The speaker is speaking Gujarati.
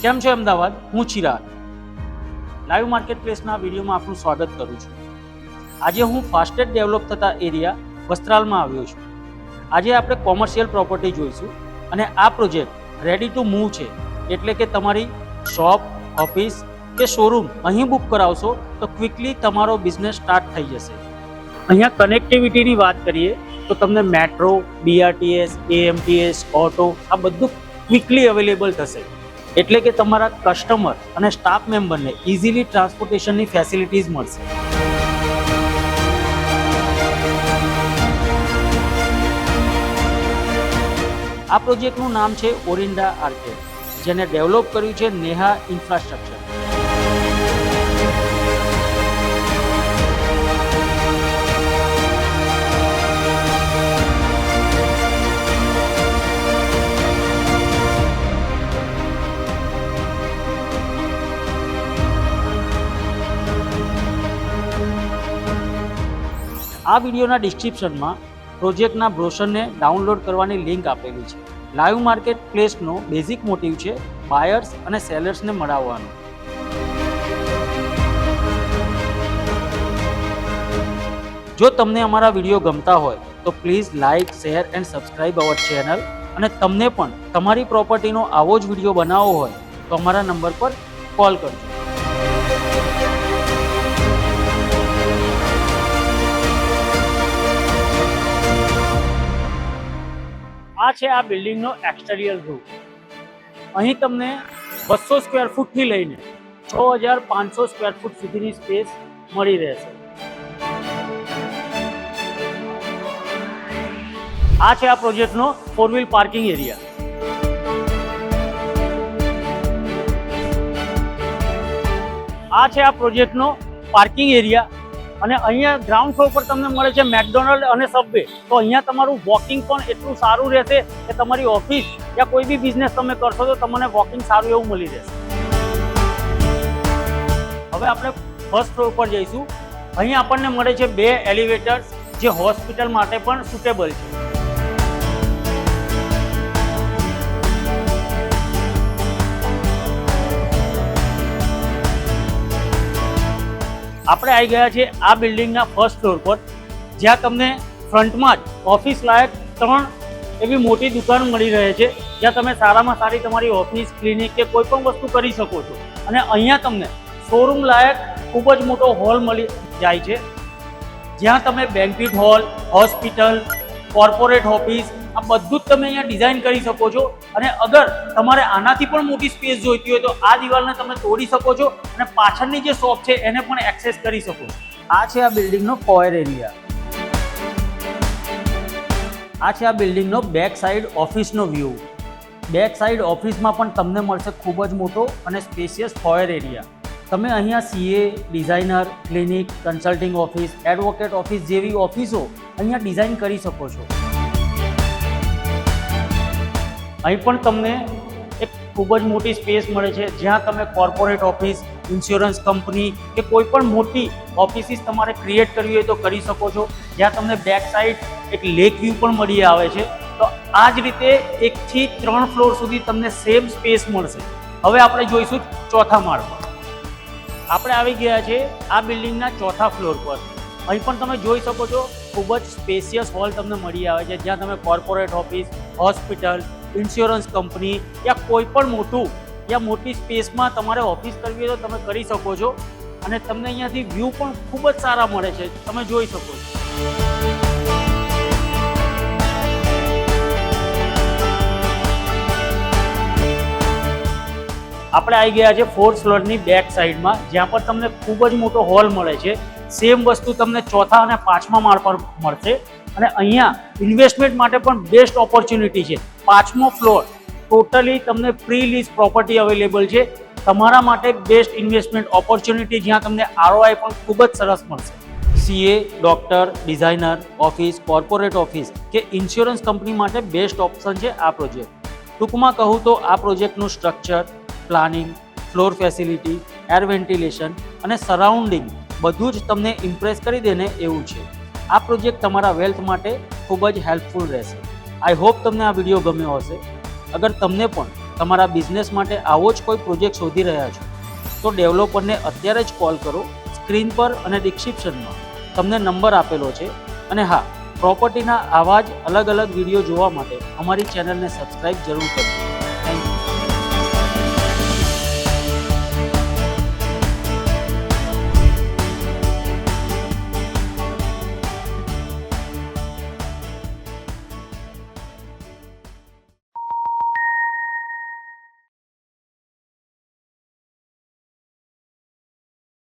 કેમ છો અમદાવાદ? હું ચિરાગ લાઈવ માર્કેટ પ્લેસના વિડીયોમાં આપનું સ્વાગત કરું છું. આજે હું ફાસ્ટેસ્ટ ડેવલપ થતા એરિયા વસ્ત્રાલમાં આવ્યો છું. આજે આપણે કોમર્શિયલ પ્રોપર્ટી જોઈશું અને આ પ્રોજેક્ટ રેડી ટુ મૂવ છે, એટલે કે તમારી શોપ, ઓફિસ કે શોરૂમ અહીં બુક કરાવશો તો ક્વિકલી તમારો બિઝનેસ સ્ટાર્ટ થઈ જશે. અહીંયા કનેક્ટિવિટીની વાત કરીએ તો તમને મેટ્રો, BRTS, AMTS, ઓટો આ બધું ક્વિકલી અવેલેબલ થશે, એટલે કે તમારા કસ્ટમર અને સ્ટાફ મેમ્બરને ઇઝીલી ટ્રાન્સપોર્ટેશનની ફેસિલિટીઝ મળશે. આ પ્રોજેક્ટનું નામ છે ઓરિન્ડા આર્કેડ, જેને ડેવલપ કર્યું છે નેહા ઇન્ફ્રાસ્ટ્રક્ચર. આ વિડીયોના ડિસ્ક્રિપ્શનમાં પ્રોજેક્ટના બ્રોશરને ડાઉનલોડ કરવાની લિંક આપેલી છે. લાઈવ માર્કેટ પ્લેસનો બેઝિક મોટિવ છે બાયર્સ અને સેલર્સને મળાવવાનો. જો તમને અમારા વિડીયો ગમતા હોય તો please like, share and subscribe our channel. અને તમને પણ તમારી પ્રોપર્ટીનો આવો જ વિડીયો બનાવવો હોય તો અમારા નંબર પર કોલ કરજો. આ છે આ બિલ્ડિંગનો એક્સટેરિયર રૂમ. અહીં તમને 200 સ્ક્વેર ફૂટથી લઈને 6500 સ્ક્વેર ફૂટ સુધીની સ્પેસ મળી રહેશે. આ છે આ પ્રોજેક્ટનો 4 વ્હીલ પાર્કિંગ એરિયા. આ છે આ પ્રોજેક્ટનો પાર્કિંગ એરિયા. અને અહીંયા ગ્રાઉન્ડ ફ્લોર પર તમને મળે છે મેકડોનલ્ડ અને સબવે. તો અહીંયા તમારું વોકિંગ પણ એટલું સારું રહેશે કે તમારી ઓફિસ યા કોઈ બી બિઝનેસ તમે કરશો તો તમને વોકિંગ સારું એવું મળી રહેશે. હવે આપણે ફર્સ્ટ ફ્લોર પર જઈશું. અહીં આપણને મળે છે 2 એલિવેટર્સ, જે હોસ્પિટલ માટે પણ સુટેબલ છે. આપણે આવી ગયા છે આ બિલ્ડિંગના ફર્સ્ટ ફ્લોર પર, જ્યાં તમને ફ્રન્ટમાં જ ઓફિસ લાયક 3 એવી મોટી દુકાન મળી રહે છે, જ્યાં તમે સારામાં સારી તમારી ઓફિસ, ક્લિનિક કે કોઈ પણ વસ્તુ કરી શકો છો. અને અહીંયા તમને શોરૂમ લાયક ખૂબ જ મોટો હોલ મળી જાય છે, જ્યાં તમે banquet hall, hospital, corporate office આ બધું જ તમે અહીંયા ડિઝાઇન કરી શકો છો. અને અગર તમારે આનાથી પણ મોટી સ્પેસ જોઈતી હોય તો આ દિવાલને તમે તોડી શકો છો અને પાછળની જે શોપ છે એને પણ એક્સેસ કરી શકો છો. આ છે આ બિલ્ડિંગનો ફોયર એરિયા. આ છે આ બિલ્ડિંગનો બેક સાઈડ ઓફિસનો વ્યૂ. બેક સાઈડ ઓફિસમાં પણ તમને મળશે ખૂબ જ મોટો અને સ્પેશિયસ ફોયર એરિયા. તમે અહીંયા CA, designer, clinic, consulting office, advocate office જેવી ઓફિસો અહીંયા ડિઝાઇન કરી શકો છો. અહીં પણ તમને એક ખૂબ જ મોટી સ્પેસ મળે છે, જ્યાં તમે કોર્પોરેટ ઓફિસ, ઇન્સ્યોરન્સ કંપની કે કોઈ પણ મોટી ઓફિસીસ તમારે ક્રિએટ કરવી હોય તો કરી શકો છો. જ્યાં તમને બેક સાઈડ એક લેક વ્યૂ પણ મળી આવે છે. તો આ જ રીતે 1 થી 3 ફ્લોર સુધી તમને સેમ સ્પેસ મળશે. હવે આપણે જોઈશું ચોથા માળ પર. આપણે આવી ગયા છે આ બિલ્ડિંગના ચોથા ફ્લોર પર. અહીં પણ તમે જોઈ શકો છો ખૂબ જ સ્પેશિયસ હોલ તમને મળી આવે છે, જ્યાં તમે corporate office, hospital, insurance company યા કોઈ પણ મોટું યા મોટી સ્પેસમાં તમારે ઓફિસ કરવી હોય તો તમે કરી શકો છો. અને તમને અહીંયાથી વ્યૂ પણ ખૂબ જ સારા મળે છે, તમે જોઈ શકો છો. આપણે આવી ગયા છે 4th ફ્લોરની બેક સાઈડમાં, જ્યાં પર તમને ખૂબ જ મોટો હોલ મળે છે. સેમ વસ્તુ તમને ચોથા અને 5મા માળ પર મળશે. અને અહીંયા ઇન્વેસ્ટમેન્ટ માટે પણ બેસ્ટ ઓપોર્ચ્યુનિટી છે. 5મો ફ્લોર ટોટલી તમને પ્રી લીઝ પ્રોપર્ટી અવેલેબલ છે. તમારા માટે બેસ્ટ ઇન્વેસ્ટમેન્ટ ઓપોર્ચ્યુનિટી, જ્યાં તમને ROI પણ ખૂબ જ સરસ મળશે. CA, doctor, designer office, corporate office કે ઇન્સ્યોરન્સ કંપની માટે બેસ્ટ ઓપ્શન છે આ પ્રોજેક્ટ. ટૂંકમાં કહું તો આ પ્રોજેક્ટનું structure, planning, floor facility, air ventilation અને સરાઉન્ડિંગ બધું જ તમને ઇમ્પ્રેસ કરી દે ને એવું છે. આ પ્રોજેક્ટ તમારા વેલ્થ માટે ખૂબ જ હેલ્પફુલ રહેશે. આઈ હોપ તમને આ વિડીયો ગમ્યો હશે. અગર તમને પણ તમારા બિઝનેસ માટે આવો જ કોઈ પ્રોજેક્ટ શોધી રહ્યા છો તો ડેવલપરને અત્યારે જ કોલ કરો. સ્ક્રીન પર અને ડિસ્ક્રિપ્શનમાં તમને નંબર આપેલો છે. અને હા, પ્રોપર્ટીના આવા જ અલગ અલગ વિડીયો જોવા માટે અમારી ચેનલને સબસ્ક્રાઈબ જરૂર કરજો.